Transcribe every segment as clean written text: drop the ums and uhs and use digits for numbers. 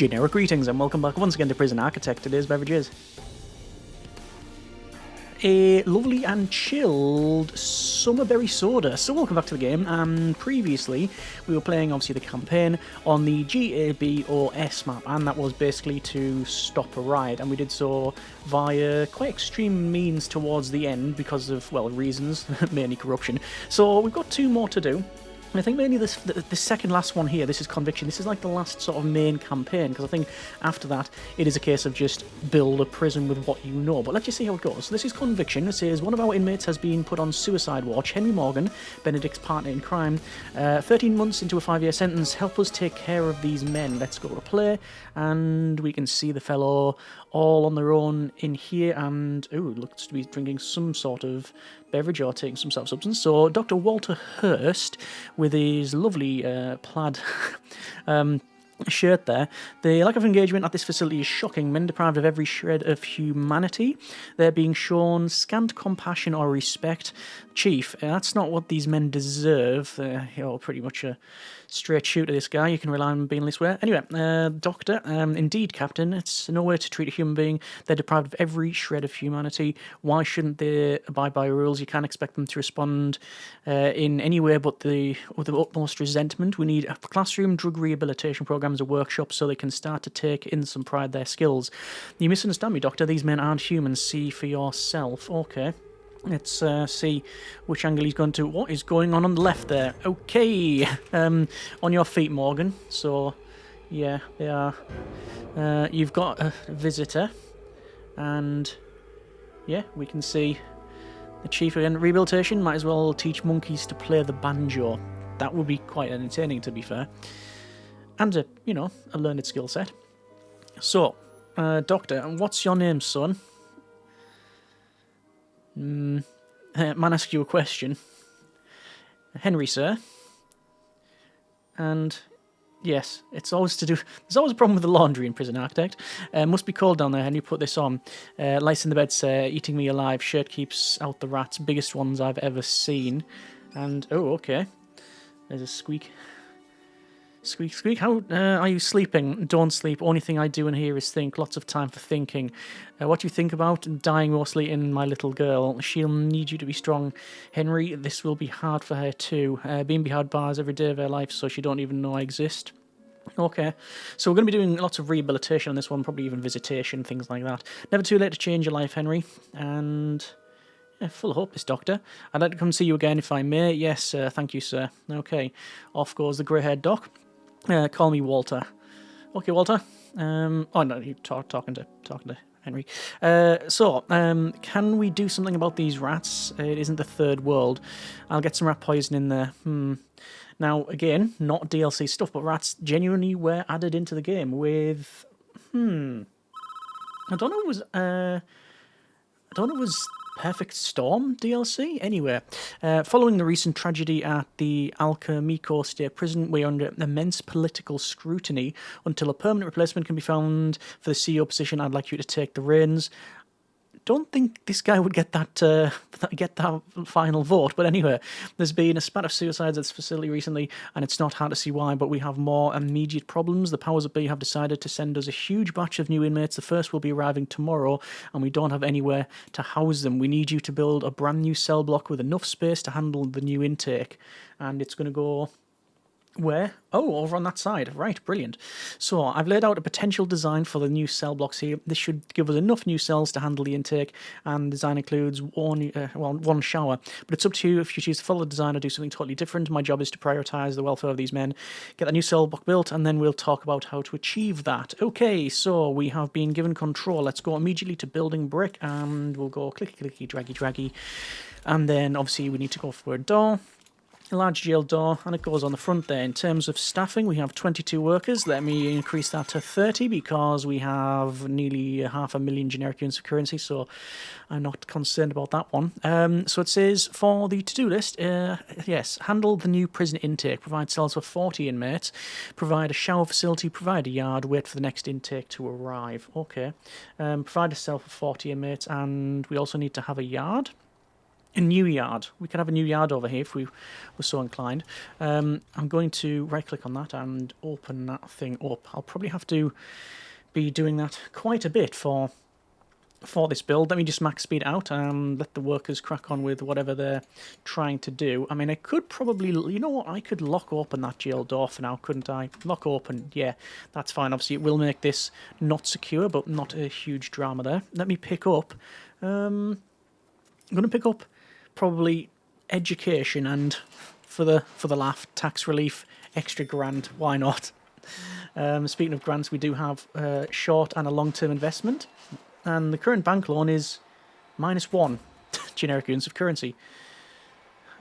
Generic greetings and welcome back once again to Prison Architect. Today's beverage is a lovely and chilled summerberry soda. So welcome back to the game, and previously we were playing obviously the campaign on the GABOS map, and that was basically to stop a riot, and we did so via quite extreme means towards the end because of, well, reasons, mainly corruption. So we've got two more to do. I think mainly the second last one here, this is Conviction. This is like the last sort of main campaign, because I think after that it is a case of just build a prison with what you know. But let's just see how it goes. So this is Conviction. It says, one of our inmates has been put on suicide watch. Henry Morgan, Benedict's partner in crime, 13 months into a 5-year sentence. Help us take care of these men. Let's go to play, and we can see the fellow all on their own in here, and looks to be drinking some sort of beverage or taking some sort of substance. So Dr. Walter Hurst, with his lovely plaid shirt there. The lack of engagement at this facility is shocking. Men deprived of every shred of humanity. They're being shown scant compassion or respect. Chief, that's not what these men deserve. You're pretty much a straight shooter, this guy. You can rely on being this way. Anyway, Doctor, indeed, Captain, it's no way to treat a human being. They're deprived of every shred of humanity. Why shouldn't they abide by rules? You can't expect them to respond in any way but with the utmost resentment. We need a classroom drug rehabilitation programs, a workshop, so they can start to take in some pride in their skills. You misunderstand me, Doctor. These men aren't humans. See for yourself. Okay. Let's see which angle he's going to. What is going on the left there? Okay. On your feet, Morgan. So, yeah, they are. You've got a visitor. And, yeah, we can see the chief again. Rehabilitation. Might as well teach monkeys to play the banjo. That would be quite entertaining, to be fair. And, a learned skill set. So, Doctor, what's your name, son? Man, ask you a question. Henry, sir. And yes, it's always to do. There's always a problem with the laundry in Prison Architect. Must be cold down there. Henry, put this on. Lice in the bed, sir. Eating me alive. Shirt keeps out the rats. Biggest ones I've ever seen. And okay. There's a squeak. Squeak, squeak. How are you sleeping? Don't sleep. Only thing I do in here is think. Lots of time for thinking. What do you think about? Dying mostly in my little girl. She'll need you to be strong. Henry, this will be hard for her too. Being behind bars every day of her life, so she don't even know I exist. Okay, so we're going to be doing lots of rehabilitation on this one, probably even visitation, things like that. Never too late to change your life, Henry. And yeah, full of hope, this Doctor. I'd like to come see you again if I may. Yes, thank you, sir. Okay, off goes the grey-haired doc. Call me Walter. Okay, Walter. Oh no, you're talking to Henry. Can we do something about these rats? It isn't the third world. I'll get some rat poison in there. Now, again, not DLC stuff, but rats genuinely were added into the game with. I don't know. It was Perfect Storm DLC? Anyway, following the recent tragedy at the Alchemico State Prison, we're under immense political scrutiny. Until a permanent replacement can be found for the CEO position, I'd like you to take the reins. Don't think this guy would get that final vote, but anyway, there's been a spat of suicides at this facility recently, and it's not hard to see why, but we have more immediate problems. The powers that be have decided to send us a huge batch of new inmates. The first will be arriving tomorrow, and we don't have anywhere to house them. We need you to build a brand new cell block with enough space to handle the new intake, and it's going to go. Where? Oh, over on that side. Right, brilliant. So I've laid out a potential design for the new cell blocks here. This should give us enough new cells to handle the intake, and the design includes one shower. But it's up to you if you choose to follow the design or do something totally different. My job is to prioritise the welfare of these men, get a new cell block built, and then we'll talk about how to achieve that. Okay, so we have been given control. Let's go immediately to building brick, and we'll go clicky, clicky, draggy, draggy. And then obviously we need to go for a door. A large jail door, and it goes on the front there. In terms of staffing, we have 22 workers. Let me increase that to 30 because we have nearly 500,000 generic units of currency, so I'm not concerned about that one. So it says for the to-do list, yes, handle the new prison intake, provide cells for 40 inmates, provide a shower facility, provide a yard, wait for the next intake to arrive. Okay. Provide a cell for 40 inmates, and we also need to have a yard. a new yard. We could have a new yard over here if we were so inclined. I'm going to right click on that and open that thing up. I'll probably have to be doing that quite a bit for this build. Let me just max speed out and let the workers crack on with whatever they're trying to do. I mean, I could probably, you know what, I could lock open that jail door for now, couldn't I? Lock open, yeah, that's fine. Obviously, it will make this not secure, but not a huge drama there. Let me pick up, I'm going to pick up probably education and, for the laugh, tax relief, extra grant, why not? Speaking of grants, we do have a short and a long-term investment. And the current bank loan is -1 generic units of currency.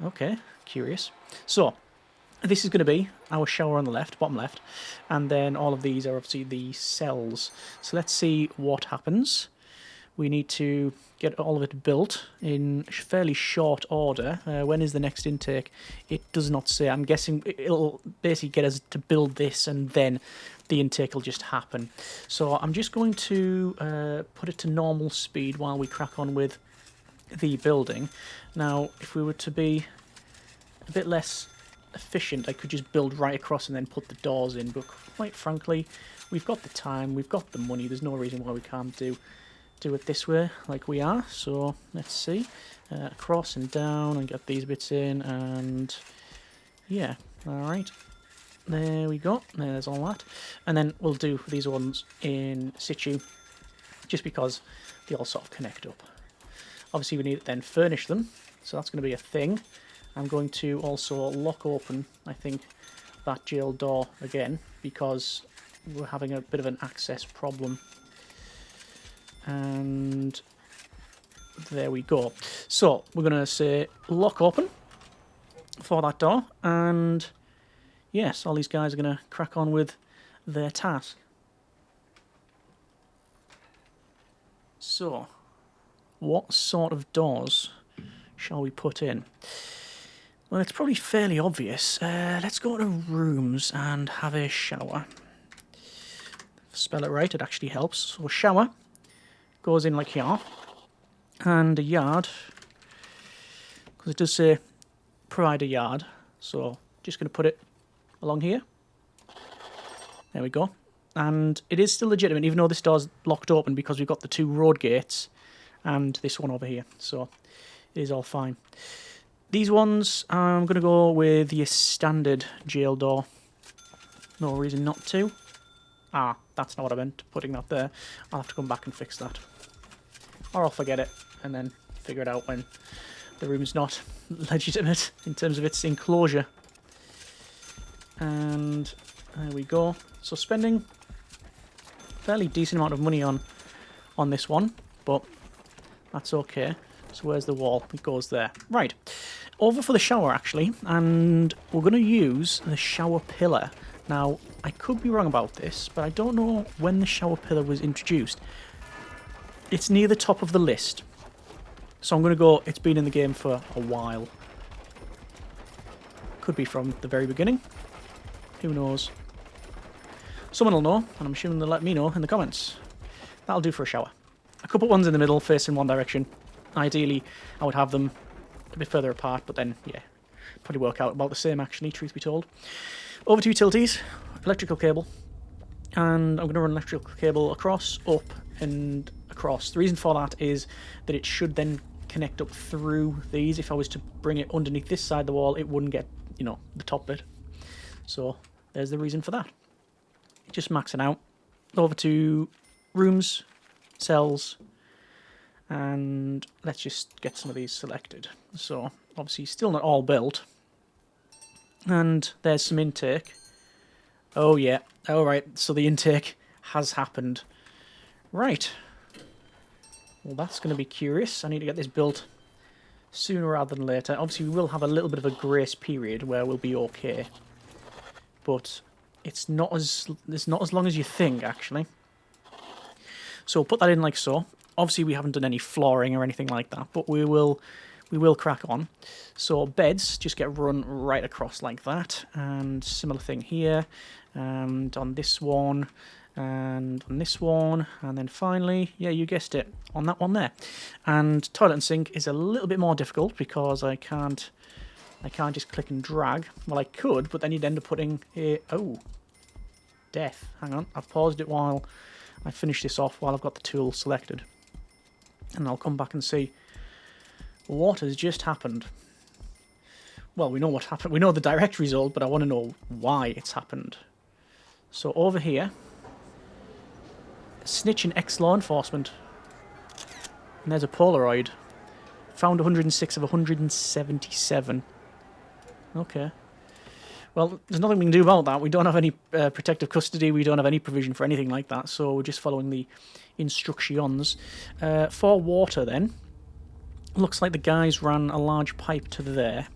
Okay, curious. So, this is going to be our shower on the left, bottom left. And then all of these are obviously the cells. So let's see what happens. We need to get all of it built in fairly short order. When is the next intake? It does not say. I'm guessing it'll basically get us to build this and then the intake will just happen. So I'm just going to put it to normal speed while we crack on with the building. Now, if we were to be a bit less efficient, I could just build right across and then put the doors in. But quite frankly, we've got the time, we've got the money. There's no reason why we can't do it this way like we are. So let's see, across and down and get these bits in, and yeah, all right, there we go, there's all that. And then we'll do these ones in situ just because they all sort of connect up. Obviously we need to then furnish them, so that's going to be a thing. I'm going to also lock open, I think, that jail door again because we're having a bit of an access problem. And there we go. So we're going to say lock open for that door, and yes, all these guys are going to crack on with their task. So what sort of doors shall we put in? Well, it's probably fairly obvious. Let's go to rooms and have a shower. Spell it right, it actually helps. So shower goes in like here, and a yard, because it does say provide a yard, so just going to put it along here. There we go. And it is still legitimate, even though this door's locked open, because we've got the 2 road gates and this one over here, so it is all fine. These ones, I'm going to go with the standard jail door. No reason not to. Ah, that's not what I meant, putting that there. I'll have to come back and fix that. Or I'll forget it and then figure it out when the room's not legitimate in terms of its enclosure. And there we go. So spending a fairly decent amount of money on this one, but that's okay. So where's the wall? It goes there. Right, over for the shower actually, and we're going to use the shower pillar. Now, I could be wrong about this, but I don't know when the shower pillar was introduced. It's near the top of the list. So I'm going to go, it's been in the game for a while. Could be from the very beginning. Who knows? Someone will know, and I'm assuming they'll let me know in the comments. That'll do for a shower. A couple ones in the middle, facing one direction. Ideally, I would have them a bit further apart, but then, yeah, probably work out about the same actually, truth be told. Over to utilities, electrical cable, and I'm going to run electrical cable across, up, and across. The reason for that is that it should then connect up through these. If I was to bring it underneath this side of the wall, it wouldn't get, you know, the top bit. So there's the reason for that. Just maxing out. Over to rooms, cells, and let's just get some of these selected. So obviously still not all built. And there's some intake. Oh yeah, alright, so the intake has happened. Right. Well, that's going to be curious. I need to get this built sooner rather than later. Obviously, we will have a little bit of a grace period where we'll be okay. But it's not as long as you think, actually. So we'll put that in like so. Obviously, we haven't done any flooring or anything like that, but we will crack on. So beds just get run right across like that, and similar thing here. And on this one, and on this one, and then finally, yeah, you guessed it, on that one there. And toilet and sink is a little bit more difficult because I can't just click and drag. Well, I could, but then you'd end up putting a... Oh, death. Hang on, I've paused it while I finish this off while I've got the tool selected. And I'll come back and see what has just happened. Well, we know what happened. We know the direct result, but I want to know why it's happened. So over here, snitch and ex-law enforcement. And there's a Polaroid. Found 106 of 177. Okay. Well, there's nothing we can do about that. We don't have any protective custody. We don't have any provision for anything like that. So we're just following the instructions. For water, then, looks like the guys ran a large pipe to there.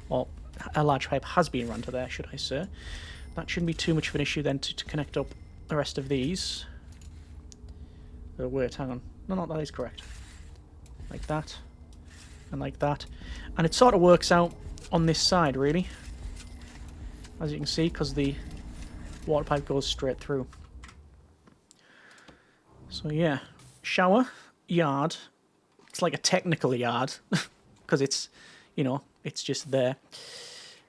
Or a large pipe has been run to there, should I say. That shouldn't be too much of an issue then to connect up the rest of these. Oh, wait, hang on. No, that is correct. Like that. And like that. And it sort of works out on this side, really. As you can see, because the water pipe goes straight through. So, yeah. Shower, yard. It's like a technical yard. Because it's, you know, it's just there.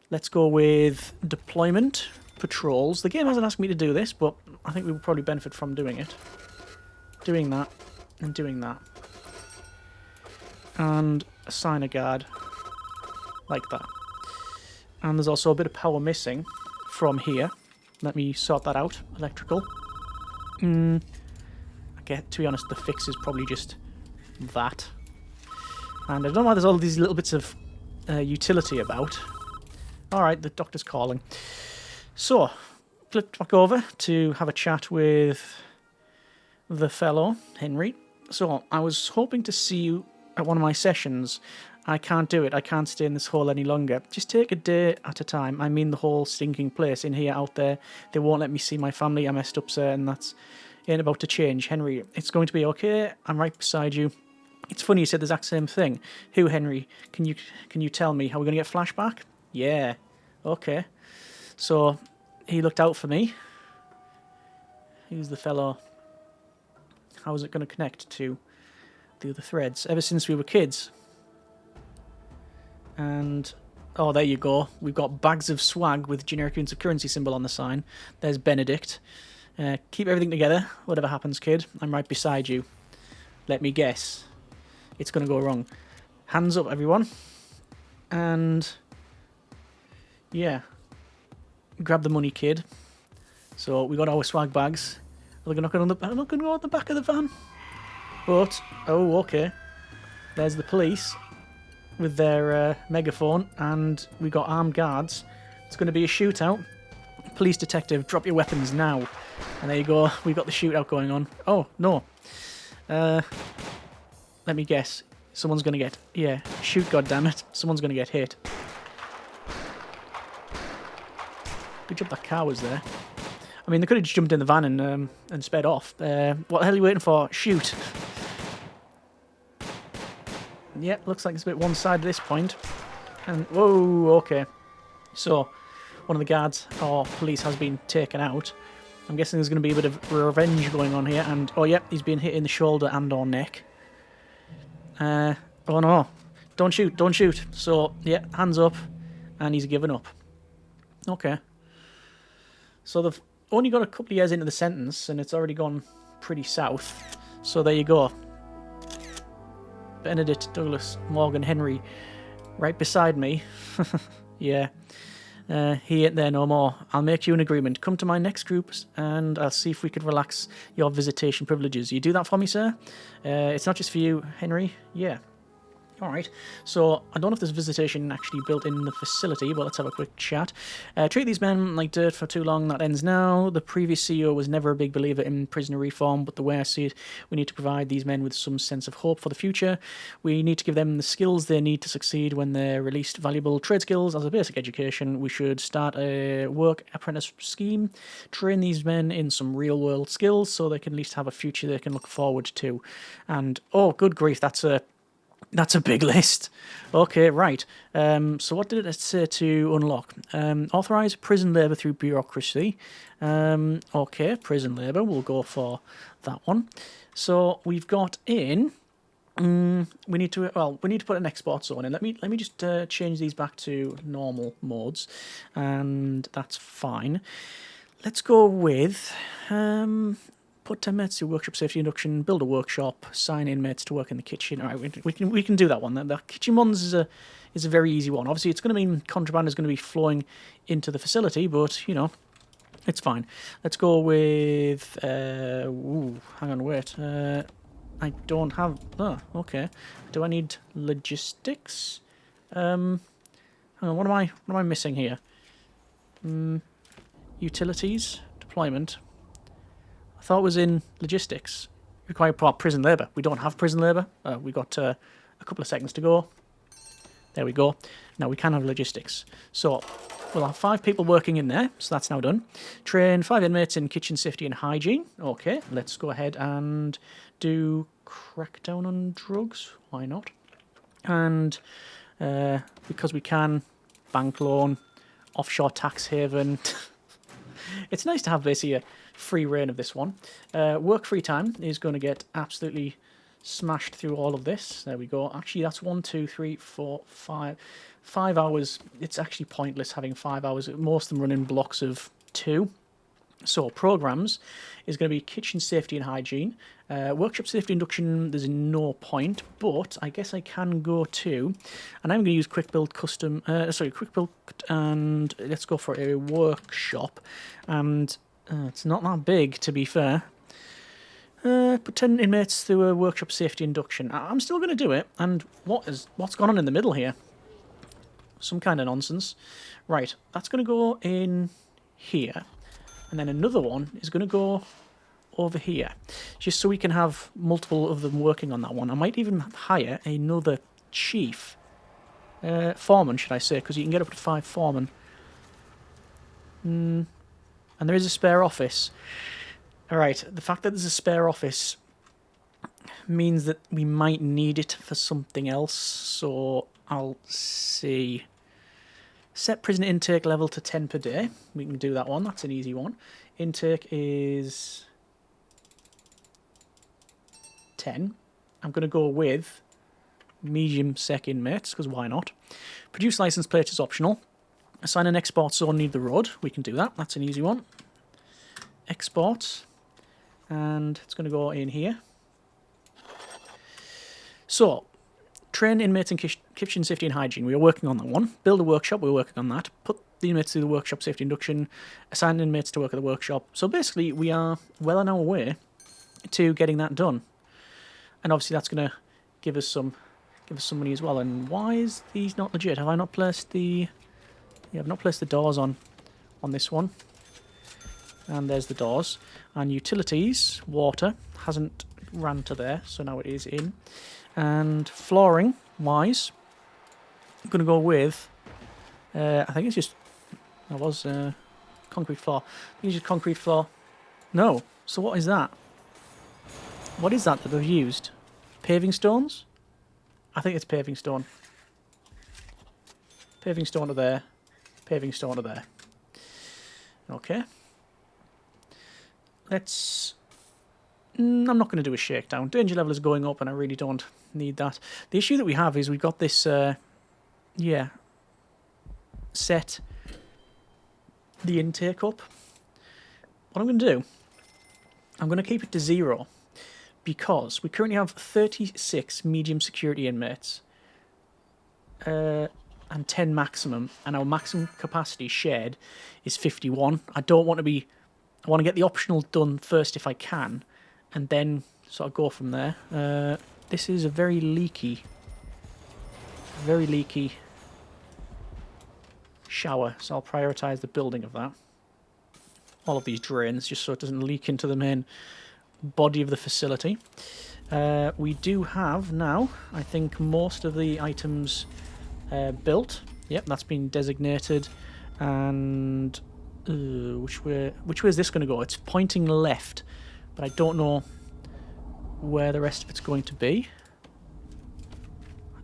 Let's go with deployment, patrols. The game hasn't asked me to do this, but I think we will probably benefit from doing it. Doing that, and doing that. And assign a guard. Like that. And there's also a bit of power missing from here. Let me sort that out. Electrical. Okay, to be honest, the fix is probably just that. And I don't know why there's all these little bits of utility about. Alright, the doctor's calling. So, flipped back over to have a chat with the fellow, Henry. So, I was hoping to see you at one of my sessions. I can't do it. I can't stay in this hole any longer. Just take a day at a time. I mean the whole stinking place in here, out there. They won't let me see my family. I messed up, sir, and that's ain't about to change. Henry, it's going to be okay. I'm right beside you. It's funny you said the exact same thing. Who, Henry? Can you tell me? Are we going to get flashback? Yeah. Okay. So, he looked out for me. He's the fellow. How is it going to connect to the other threads? Ever since we were kids. And, oh, there you go. We've got bags of swag with generic units of currency symbol on the sign. There's Benedict. Keep everything together. Whatever happens, kid. I'm right beside you. Let me guess. It's going to go wrong. Hands up, everyone. And, yeah. Grab the money, kid. So, we got our swag bags. I'm not going to go on the back of the van. But, oh, okay. There's the police with their megaphone, and we got armed guards. It's going to be a shootout. Police detective, drop your weapons now. And there you go. We've got the shootout going on. Oh, no. Let me guess. Someone's going to get... Yeah, shoot, goddammit. Someone's going to get hit. Good job that car was there. I mean, they could have just jumped in the van and sped off. What the hell are you waiting for? Shoot. Yep, looks like it's a bit one-sided at this point. And, whoa, okay. So, one of the guards or police has been taken out. I'm guessing there's going to be a bit of revenge going on here. And, oh, yep, he's been hit in the shoulder and or neck. Oh, no. Don't shoot, don't shoot. So, yeah, hands up. And he's given up. Okay. So, they've only got a couple of years into the sentence, and it's already gone pretty south. So, there you go. Benedict, Douglas, Morgan, Henry, right beside me. Yeah. He ain't there no more. I'll make you an agreement. Come to my next group, and I'll see if we could relax your visitation privileges. You do that for me, sir? It's not just for you, Henry. Yeah. Alright, so I don't know if there's visitation actually built in the facility, but let's have a quick chat. Treat these men like dirt for too long, that ends now. The previous CEO was never a big believer in prisoner reform, but the way I see it, we need to provide these men with some sense of hope for the future. We need to give them the skills they need to succeed when they're released. Valuable trade skills as a basic education. We should start a work apprentice scheme, train these men in some real-world skills so they can at least have a future they can look forward to. And, oh, good grief, that's a That's a big list. Okay, right. So what did it say to unlock? Authorise prison labour through bureaucracy. Okay, prison labour. We'll go for that one. So we've got in. We need to put an export zone in. Let me just change these back to normal modes, and that's fine. Let's go with put 10 mates to workshop safety induction, build a workshop, assign inmates to work in the kitchen. All right, we can do that one. The kitchen ones is a very easy one. Obviously, it's going to mean contraband is going to be flowing into the facility, but you know, it's fine. Let's go with hang on, wait. I don't have. Oh, okay. Do I need logistics? Hang on. What am I missing here? Utilities deployment. I thought it was in logistics. Require prison labour. We don't have prison labour. We got a couple of seconds to go. There we go. Now we can have logistics. So we'll have 5 people working in there. So that's now done. Train 5 inmates in kitchen safety and hygiene. Okay, let's go ahead and do crackdown on drugs. Why not? And because we can, bank loan, offshore tax haven. It's nice to have basically a free reign of this one. Work free time is going to get absolutely smashed through all of this. There we go. Actually, that's 1, 2, 3, 4, 5. 5 hours. It's actually pointless having 5 hours. Most of them run in blocks of 2. So programs is going to be kitchen safety and hygiene. Workshop safety induction, there's no point, but I guess I can go to, and I'm going to use quick build custom, quick build, and let's go for a workshop. And it's not that big, to be fair. Put 10 inmates through a workshop safety induction. I'm still going to do it. And what's gone on in the middle here? Some kind of nonsense. Right, that's going to go in here. And then another one is going to go over here. Just so we can have multiple of them working on that one. I might even hire another chief. Foreman, should I say, because you can get up to 5 foremen. And there is a spare office. Alright, the fact that there's a spare office means that we might need it for something else, so I'll see. Set prisoner intake level to 10 per day. We can do that one, that's an easy one. Intake is 10. I'm going to go with medium sec inmates, because why not? Produce license plate is optional. Assign an export zone near the road. We can do that, that's an easy one. Export. And it's going to go in here. So, train inmates in kitchen safety and hygiene. We are working on that one. Build a workshop. We're working on that. Put the inmates through the workshop safety induction. Assign inmates to work at the workshop. So basically, we are well on our way to getting that done. And obviously, that's going to give us some money as well. And why is these not legit? Have I not placed the? Yeah, I've not placed the doors on this one. And there's the doors. And utilities, water, hasn't ran to there, so now it is in. And flooring wise, I'm going to go with, I think it's just, concrete floor. I think it's just concrete floor. No, so what is that? What is that they've used? Paving stones? I think it's paving stone. Paving stone to there. Paving stone to there. Okay. Let's... I'm not going to do a shakedown. Danger level is going up and I really don't need that. The issue that we have is we've got this, set the intake up. What I'm going to do, I'm going to keep it to 0 because we currently have 36 medium security inmates and 10 maximum, and our maximum capacity shared is 51. I want to get the optional done first if I can, and then sort of go from there. This is a very leaky shower, so I'll prioritise the building of that. All of these drains, just so it doesn't leak into the main body of the facility. We do have now, I think, most of the items built. Yep, that's been designated. And which way is this going to go? It's pointing left, but I don't know where the rest of it's going to be.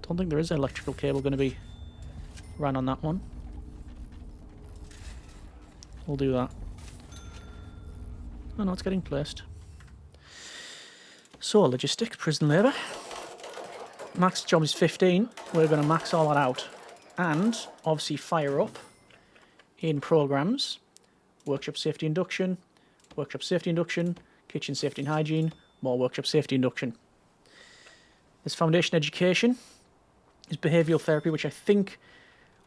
Don't think there is an electrical cable going to be ran on that one. We'll do that. Oh no, it's getting placed. So, logistics, prison labour. Max job is 15. We're going to max all that out. And, obviously, fire up in programs. Workshop safety induction, kitchen safety and hygiene, more workshop safety induction. There's foundation education. There's behavioural therapy, which I think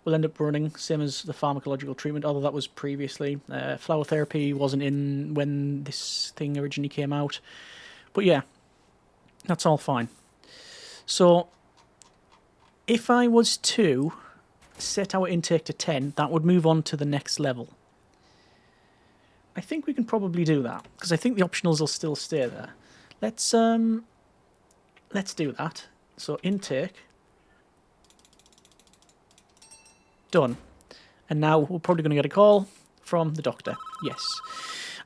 will end up running, same as the pharmacological treatment, although that was previously. Flower therapy wasn't in when this thing originally came out. But yeah, that's all fine. So, if I was to set our intake to 10, that would move on to the next level. I think we can probably do that, because I think the optionals will still stay there. Let's do that. So, intake. Done. And now we're probably going to get a call from the doctor. Yes.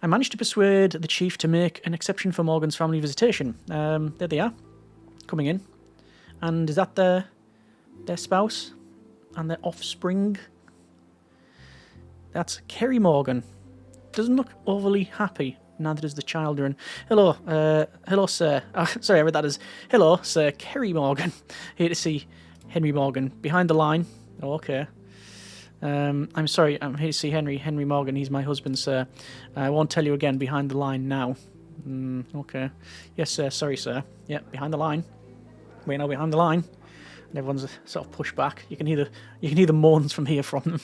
I managed to persuade the chief to make an exception for Morgan's family visitation. There they are. Coming in. And is that their spouse? And their offspring? That's Kerry Morgan. Doesn't look overly happy. Neither does the children. Hello, sir. Sorry, I read that as, hello, sir, Kerry Morgan. Here to see Henry Morgan. Behind the line. Oh, okay. I'm sorry, I'm here to see Henry Morgan. He's my husband, sir. I won't tell you again. Behind the line now. Okay. Yes, sir. Sorry, sir. Yeah, behind the line. We're now behind the line. And everyone's sort of pushed back. You can hear the moans from here from them.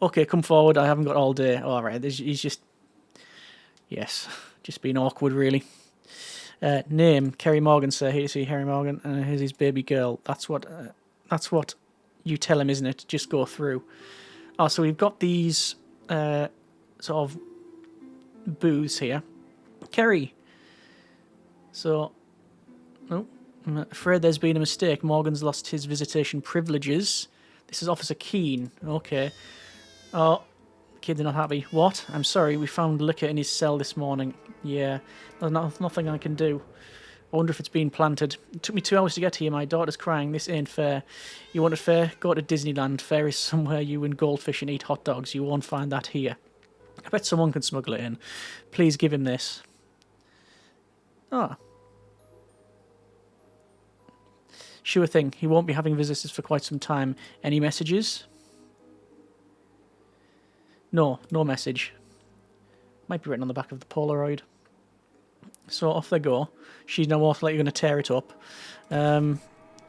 Okay, come forward. I haven't got all day. All right. He's just... Yes. Just being awkward, really. Name, Kerry Morgan, sir. Here to see Henry Morgan. Here's his baby girl. That's what you tell him, isn't it? Just go through. Oh, so we've got these sort of booths here. Kerry. So, oh, I'm afraid there's been a mistake. Morgan's lost his visitation privileges. This is Officer Keane. Okay. Oh, kids are not happy. What? I'm sorry, we found liquor in his cell this morning. Yeah, there's nothing I can do. I wonder if it's been planted. It took me 2 hours to get here. My daughter's crying. This ain't fair. You want it fair? Go to Disneyland. Fair is somewhere you win goldfish and eat hot dogs. You won't find that here. I bet someone can smuggle it in. Please give him this. Ah. Sure thing. He won't be having visitors for quite some time. Any messages? No message. Might be written on the back of the Polaroid. So off they go. She's now most likely going to tear it up. And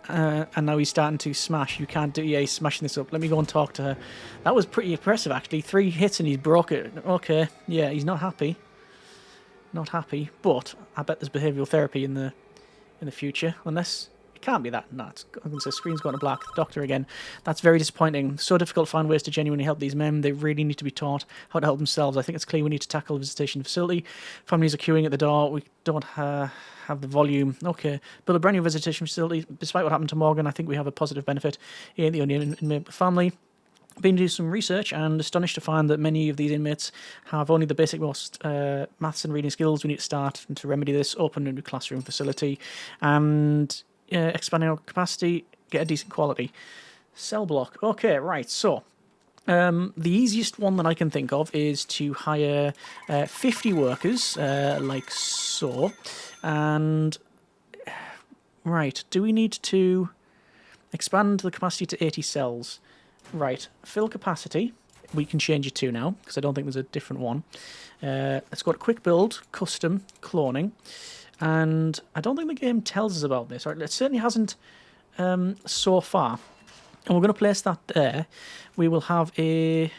now he's starting to smash. You can't do... Yeah, he's smashing this up. Let me go and talk to her. That was pretty impressive, actually. 3 hits and he's broke it. Okay, yeah, he's not happy. Not happy. But I bet there's behavioural therapy in the future. Unless... It can't be that. No, I'm going to say screen's going to black. The doctor again. That's very disappointing. So difficult to find ways to genuinely help these men. They really need to be taught how to help themselves. I think it's clear we need to tackle the visitation facility. Families are queuing at the door. We don't have the volume. Okay. Build a brand new visitation facility. Despite what happened to Morgan, I think we have a positive benefit. He ain't the only inmate family. Been to do some research and astonished to find that many of these inmates have only the basic most maths and reading skills. We need to start to remedy this. Open a new classroom facility and... expanding our capacity, get a decent quality. Cell block. Okay, right, so the easiest one that I can think of is to hire 50 workers, like so. And, right, do we need to expand the capacity to 80 cells? Right, fill capacity. We can change it to now, because I don't think there's a different one. Let's go to quick build, custom, cloning. And I don't think the game tells us about this, or it certainly hasn't so far. And we're going to place that there. We will have a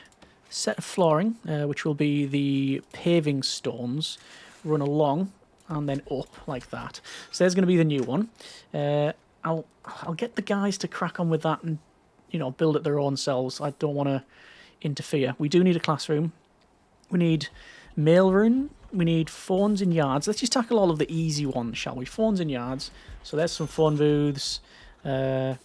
set of flooring, which will be the paving stones, run along and then up like that. So there's going to be the new one. I'll get the guys to crack on with that and, you know, build it their own selves. I don't want to interfere. We do need a classroom. We need mailroom. We need phones in yards. Let's just tackle all of the easy ones, shall we? Phones in yards. So there's some phone booths. There's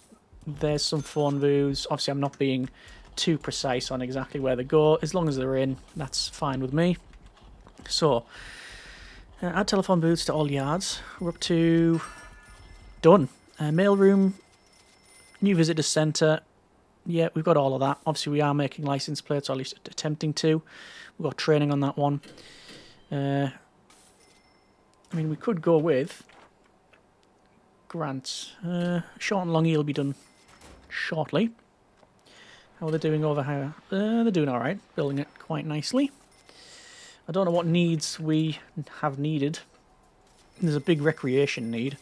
some phone booths. Obviously, I'm not being too precise on exactly where they go. As long as they're in, that's fine with me. So, add telephone booths to all yards. We're up to... Done. Mailroom, new visitor centre. Yeah, we've got all of that. Obviously, we are making license plates, or at least attempting to. We've got training on that one. I mean, we could go with grants. Short and long E will be done shortly. How are they doing over here? They're doing all right, building it quite nicely. I don't know what needs we have needed. There's a big recreation need.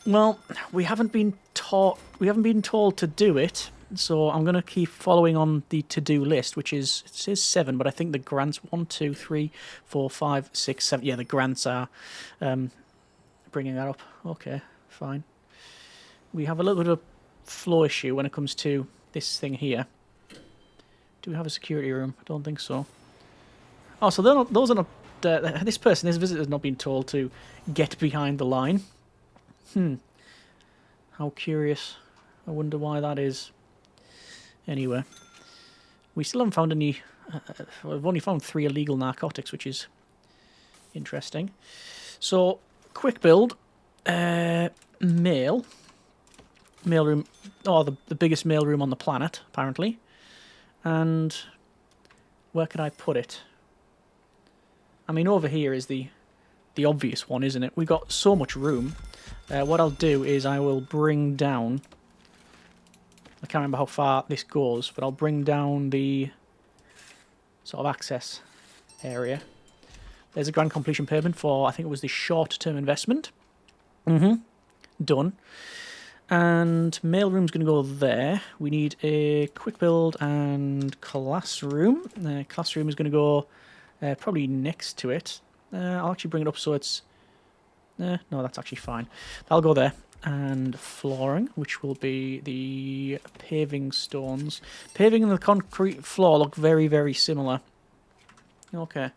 Well, we haven't been taught. We haven't been told to do it, so I'm going to keep following on the to-do list, which is, it says 7, but I think the grants 1, 2, 3, 4, 5, 6, 7. Yeah, the grants are bringing that up. Okay, fine. We have a little bit of flow issue when it comes to this thing here. Do we have a security room? I don't think so. Oh, so they're not, those are not. This visitor, has not been told to get behind the line. How curious. I wonder why that is. Anyway, we still haven't found any. We've only found 3 illegal narcotics, which is interesting. So, quick build. Mailroom. Oh, the biggest mailroom on the planet, apparently. And where could I put it? I mean, over here is the obvious one, isn't it? We've got so much room. What I'll do is I will bring down... I can't remember how far this goes, but I'll bring down the sort of access area. There's a grand completion payment for, I think it was the short-term investment. Done. And mailroom's going to go there. We need a quick build and classroom. Classroom is going to go probably next to it. I'll actually bring it up so it's... no, that's actually fine. That'll go there. And flooring, which will be the paving stones. Paving and the concrete floor look very, very similar. Okay.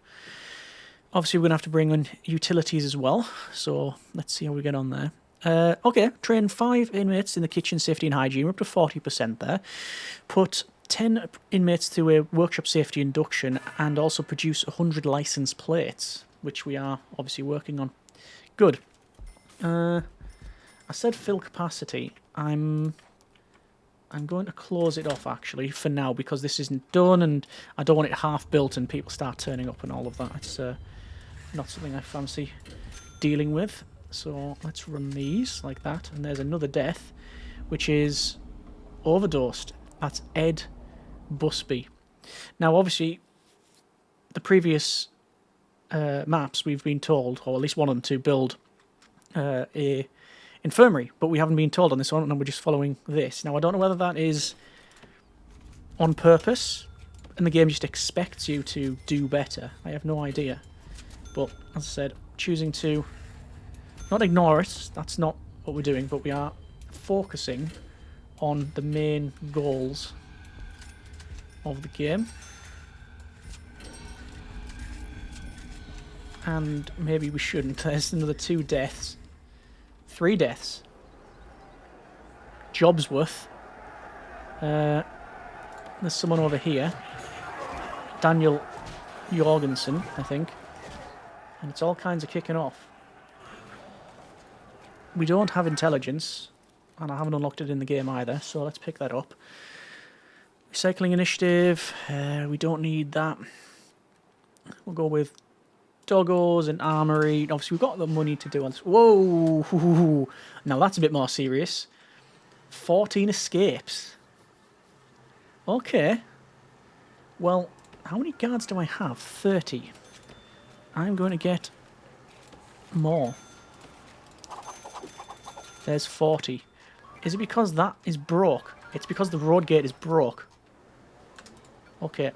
Obviously, we're going to have to bring in utilities as well. So let's see how we get on there. Okay, train 5 inmates in the kitchen, safety and hygiene. We're up to 40% there. Put 10 inmates through a workshop safety induction and also produce 100 license plates, which we are obviously working on. Good. I said fill capacity. I'm going to close it off, actually, for now, because this isn't done, and I don't want it half-built and people start turning up and all of that. It's not something I fancy dealing with. So let's run these like that. And there's another death, which is overdosed. That's Ed Busby. Now, obviously, the previous maps, we've been told, or at least one of them, to build a infirmary, but we haven't been told on this one, and we're just following this. Now, I don't know whether that is on purpose, and the game just expects you to do better. I have no idea. But, as I said, choosing to not ignore it, that's not what we're doing, but we are focusing on the main goals of the game. And maybe we shouldn't. There's another 2 deaths. 3 deaths. Jobsworth. There's someone over here. Daniel Jorgensen, I think. And it's all kinds of kicking off. We don't have intelligence, and I haven't unlocked it in the game either, so let's pick that up. Recycling initiative, we don't need that. We'll go with doggos and armory. Obviously, we've got the money to do on this. Whoa! Now that's a bit more serious. 14 escapes. Okay. Well, how many guards do I have? 30. I'm going to get more. There's 40. Is it because that is broke? It's because the road gate is broke. Okay.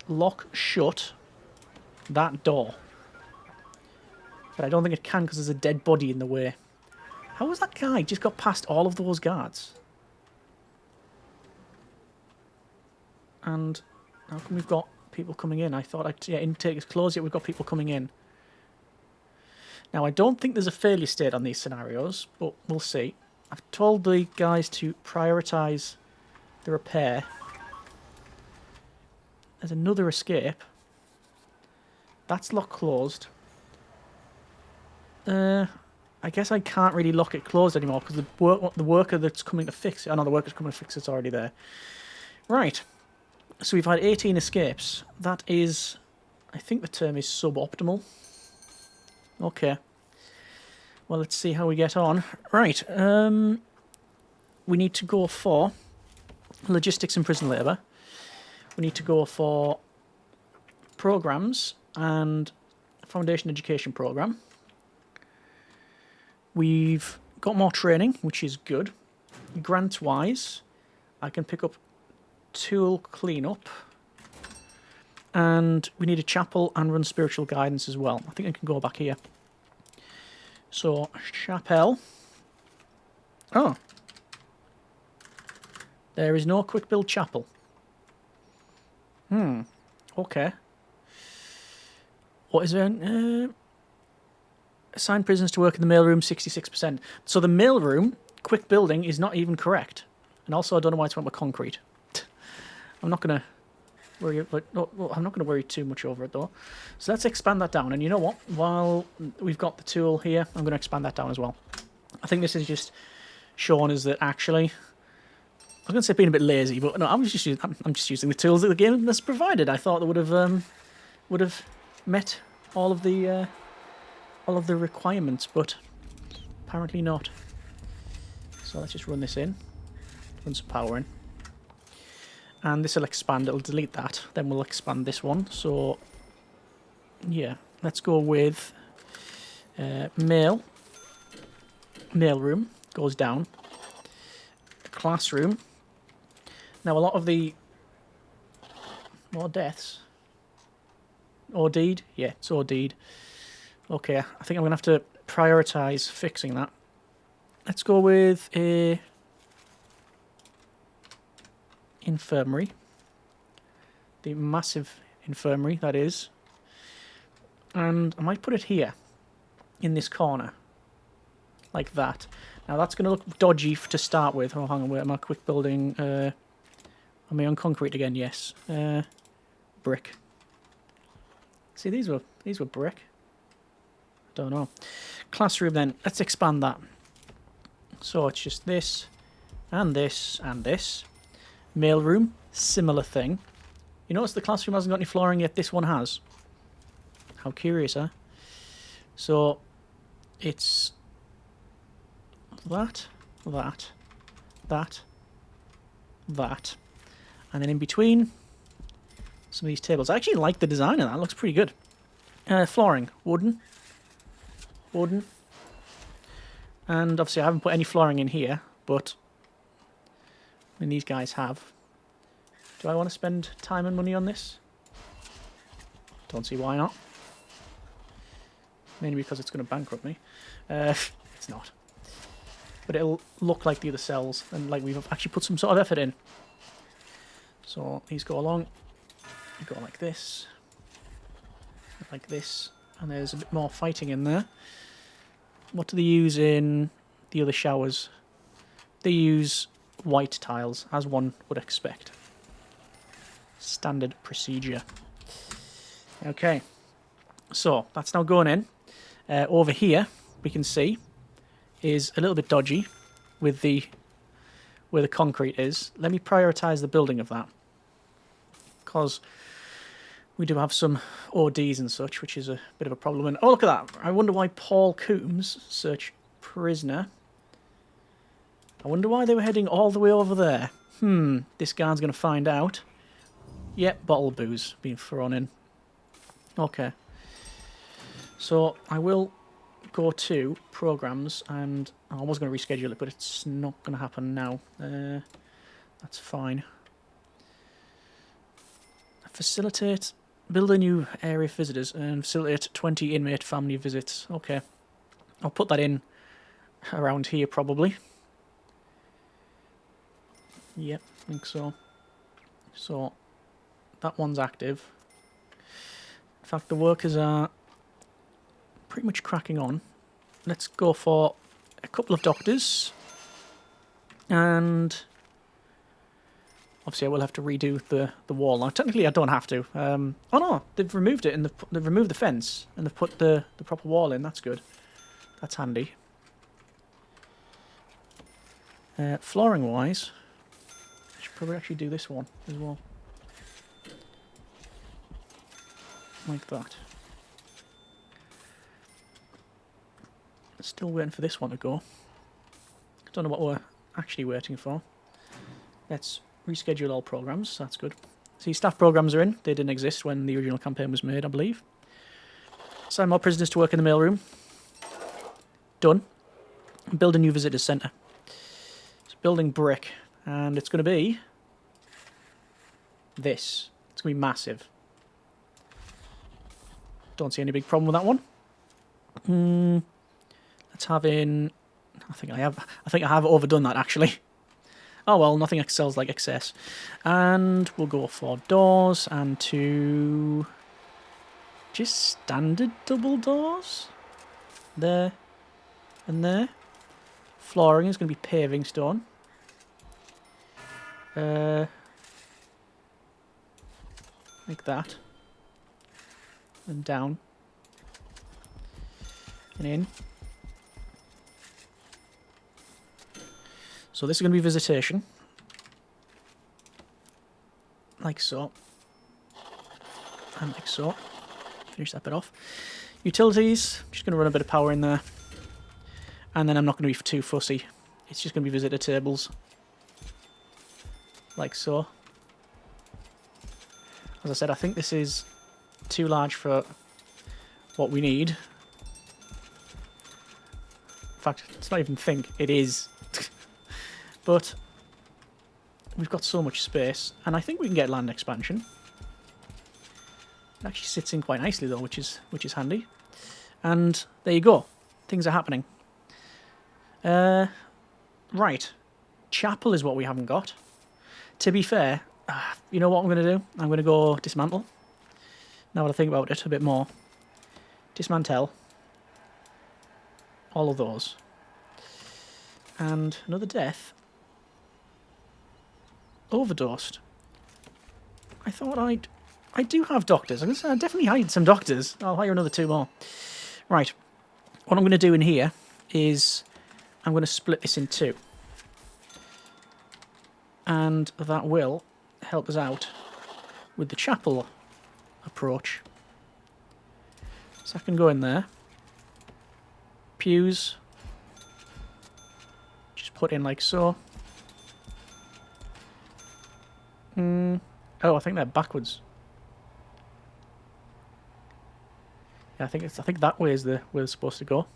Lock shut that door. But I don't think it can because there's a dead body in the way. How was that guy just got past all of those guards? And how come we've got people coming in? I thought intake is closed, yet we've got people coming in. Now, I don't think there's a failure state on these scenarios, but we'll see. I've told the guys to prioritise the repair. There's another escape. That's lock closed. I guess I can't really lock it closed anymore because the worker that's coming to fix it... Oh, no, the worker's coming to fix it's already there. Right. So we've had 18 escapes. That is... I think the term is suboptimal. Okay. Well, let's see how we get on. Right. We need to go for logistics and prison labour. We need to go for programs and foundation education program. We've got more training, which is good. Grant-wise, I can pick up tool cleanup. And we need a chapel and run spiritual guidance as well. I think I can go back here. So, chapel. Oh. There is no quick build chapel. Okay. What is there? Assign prisoners to work in the mailroom, 66%. So the mailroom, quick building, is not even correct. And also, I don't know why it's went with concrete. I'm not going to worry, but no, I'm not going to worry too much over it though. So let's expand that down. And you know what? While we've got the tool here, I'm going to expand that down as well. I think this is just showing us that actually, I was going to say being a bit lazy, but no, I'm just using the tools that the game has provided. I thought that would have met all of the requirements, but apparently not. So let's just run this in, run some power in. And this will expand, it'll delete that, then we'll expand this one. So, yeah, let's go with mailroom goes down. Classroom. Now, a lot of the more deaths. OD'd? Yeah, it's OD'd. Okay, I think I'm going to have to prioritise fixing that. Let's go with a infirmary. The massive infirmary, that is. And I might put it here, in this corner. Like that. Now that's going to look dodgy to start with. Oh, hang on, wait, am I quick building? Am I on concrete again? Yes. Brick. See, these were brick. Don't know. Classroom then. Let's expand that. So it's just this, and this, and this. Mailroom, similar thing. You notice the classroom hasn't got any flooring yet. This one has. How curious, huh? So it's that, that, that, that, and then in between some of these tables. I actually like the design of that. It looks pretty good. Flooring, wooden. Wooden. And obviously I haven't put any flooring in here, but I mean, these guys have. Do I want to spend time and money on this? Don't see why not. Mainly because it's going to bankrupt me. It's not. But it'll look like the other cells, and like we've actually put some sort of effort in. So these go along. You go like this. Like this. And there's a bit more fighting in there. What do they use in the other showers? They use white tiles, as one would expect. Standard procedure. Okay. So, that's now going in. Over here, we can see, is a little bit dodgy with where the concrete is. Let me prioritise the building of that. Because we do have some ODs and such, which is a bit of a problem. And oh, look at that. I wonder why Paul Coombs, search prisoner. I wonder why they were heading all the way over there. This guard's going to find out. Yep, bottle of booze being thrown in. Okay. So I will go to programs, and I was going to reschedule it, but it's not going to happen now. That's fine. Facilitate, build a new area for visitors, and facilitate 20 inmate family visits. Okay. I'll put that in around here probably. Yep, I think so. So, that one's active. In fact, the workers are pretty much cracking on. Let's go for a couple of doctors. And obviously I will have to redo the wall. Now, technically I don't have to. Oh no, they've removed it, and they've removed the fence, and they've put the proper wall in. That's good. That's handy. Flooring wise, I should probably actually do this one as well. Like that. Still waiting for this one to go. Don't know what we're actually waiting for. Let's reschedule all programs. That's good. See, staff programs are in. They didn't exist when the original campaign was made, I believe. Assign more prisoners to work in the mailroom. Done. Build a new visitors centre. It's building brick, and it's going to be this. It's going to be massive. Don't see any big problem with that one. Let's have in. I think I have overdone that actually. Oh well, nothing excels like excess. And we'll go for doors and two just standard double doors. There and there. Flooring is going to be paving stone. Like that. And down. And in. So this is going to be visitation. Like so. And like so. Finish that bit off. Utilities. I'm just going to run a bit of power in there. And then I'm not going to be too fussy. It's just going to be visitor tables. Like so. As I said, I think this is too large for what we need. In fact, it's not even think. It is. But we've got so much space, and I think we can get land expansion. It actually sits in quite nicely though, which is handy. And there you go. Things are happening. Right. Chapel is what we haven't got. To be fair, you know what I'm going to do? I'm going to go dismantle. Now that I think about it a bit more. Dismantle. All of those. And another death. Overdosed. I thought I do have doctors. I definitely hired some doctors. I'll hire another 2 more. Right. What I'm going to do in here is I'm going to split this in 2. And that will help us out with the chapel approach. So I can go in there. Pews. Just put in like so. Oh, I think they're backwards. Yeah, I think that way is where they're supposed to go.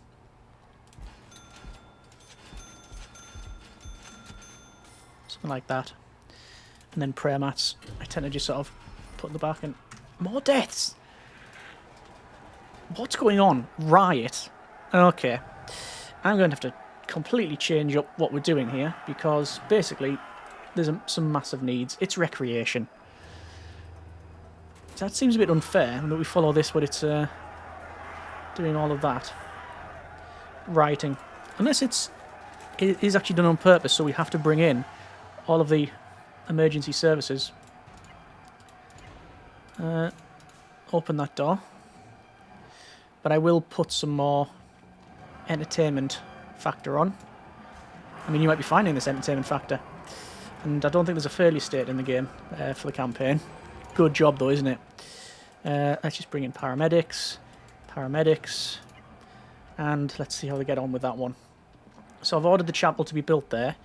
Something like that. And then prayer mats. I tend to just sort of put in the back and more deaths. What's going on? Riot. Okay. I'm going to have to completely change up what we're doing here because basically there's some massive needs. It's recreation. So that seems a bit unfair that we follow this, but it's doing all of that. Writing. Unless it is actually done on purpose, so we have to bring in all of the emergency services. Open that door. But I will put some more entertainment factor on. I mean, you might be finding this entertainment factor. And I don't think there's a failure state in the game for the campaign. Good job though, isn't it? Let's just bring in paramedics. Paramedics. And let's see how they get on with that one. So I've ordered the chapel to be built there.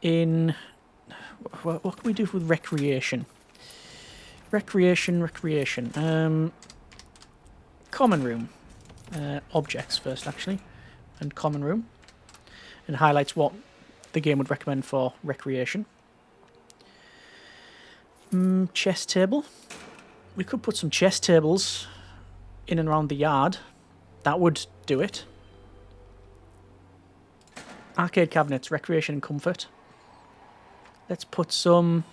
In... What can we do with recreation? Recreation. Common room. Objects first, actually. And common room. And highlights what the game would recommend for recreation. Chess table. We could put some chess tables in and around the yard. That would do it. Arcade cabinets, recreation and comfort. Let's put some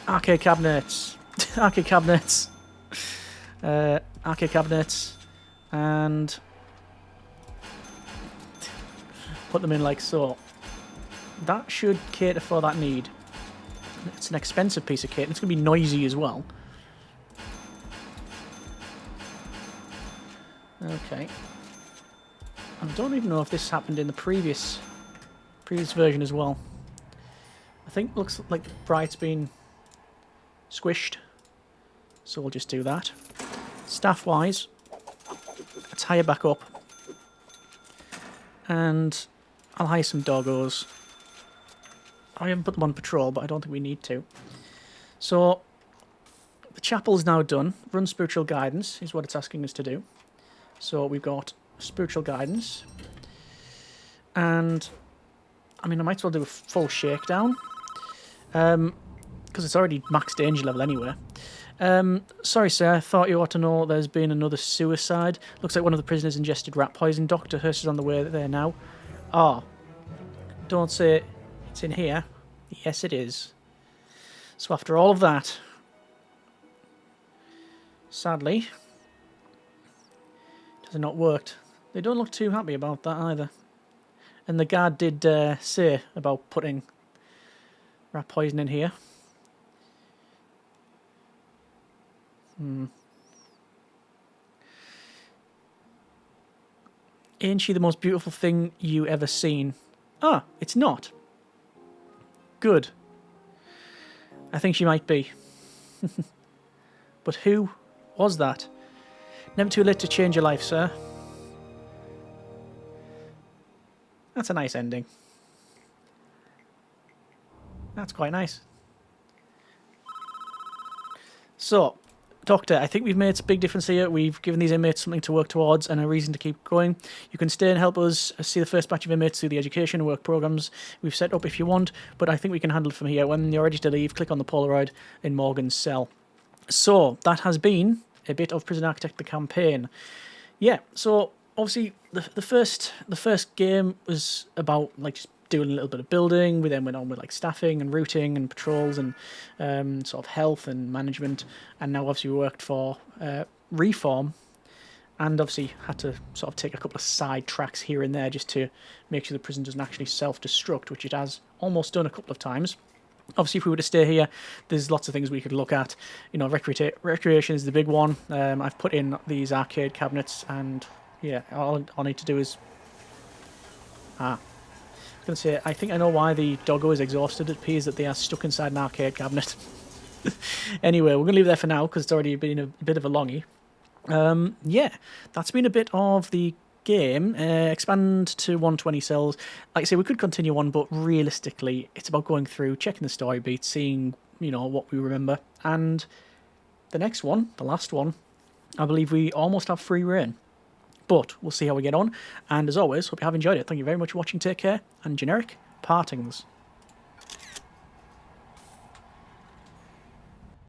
arcade cabinets. Arcade cabinets. Arcade cabinets. And put them in like so. That should cater for that need. It's an expensive piece of kit, and it's going to be noisy as well. Okay. I don't even know if this happened in the previous previous version as well. I think looks like Riot's been squished, so we'll just do that. Staff-wise, let's hire back up, and I'll hire some doggos. I haven't put them on patrol, but I don't think we need to. So, the chapel's now done. Run spiritual guidance is what it's asking us to do. So we've got spiritual guidance. And, I mean, I might as well do a full shakedown. Because it's already max danger level anyway. Sorry, sir. I thought you ought to know there's been another suicide. Looks like one of the prisoners ingested rat poison. Dr. Hurst is on the way there now. Ah. Don't say it's in here. Yes, it is. So after all of that, sadly, it has not worked. They don't look too happy about that either. And the guard did say about putting rat poison in here. Ain't she the most beautiful thing you ever seen? Ah, it's not. Good. I think she might be. But who was that? Never too late to change your life, sir. That's a nice ending. That's quite nice. So, Doctor, I think we've made a big difference here. We've given these inmates something to work towards and a reason to keep going. You can stay and help us see the first batch of inmates through the education and work programs we've set up if you want, but I think we can handle it from here. When you're ready to leave, click on the Polaroid in Morgan's cell. So, that has been a bit of Prison Architect the campaign. Yeah, so obviously the first game was about like just doing a little bit of building. We then went on with like staffing and routing and patrols and sort of health and management, and now obviously we worked for reform, and obviously had to sort of take a couple of side tracks here and there just to make sure the prison doesn't actually self-destruct, which it has almost done a couple of times. Obviously, if we were to stay here, there's lots of things we could look at. You know, recreation is the big one. I've put in these arcade cabinets, and yeah, all I need to do is... I was going to say, I think I know why the doggo is exhausted. It appears that they are stuck inside an arcade cabinet. Anyway, we're going to leave it there for now, because it's already been a bit of a longie. Yeah, that's been a bit of the game. Expand to 120 cells. Like I say, we could continue on, but realistically, it's about going through, checking the story beats, seeing, you know, what we remember. And the next one, the last one, I believe we almost have free reign. But we'll see how we get on. And as always, hope you have enjoyed it. Thank you very much for watching. Take care. And generic partings.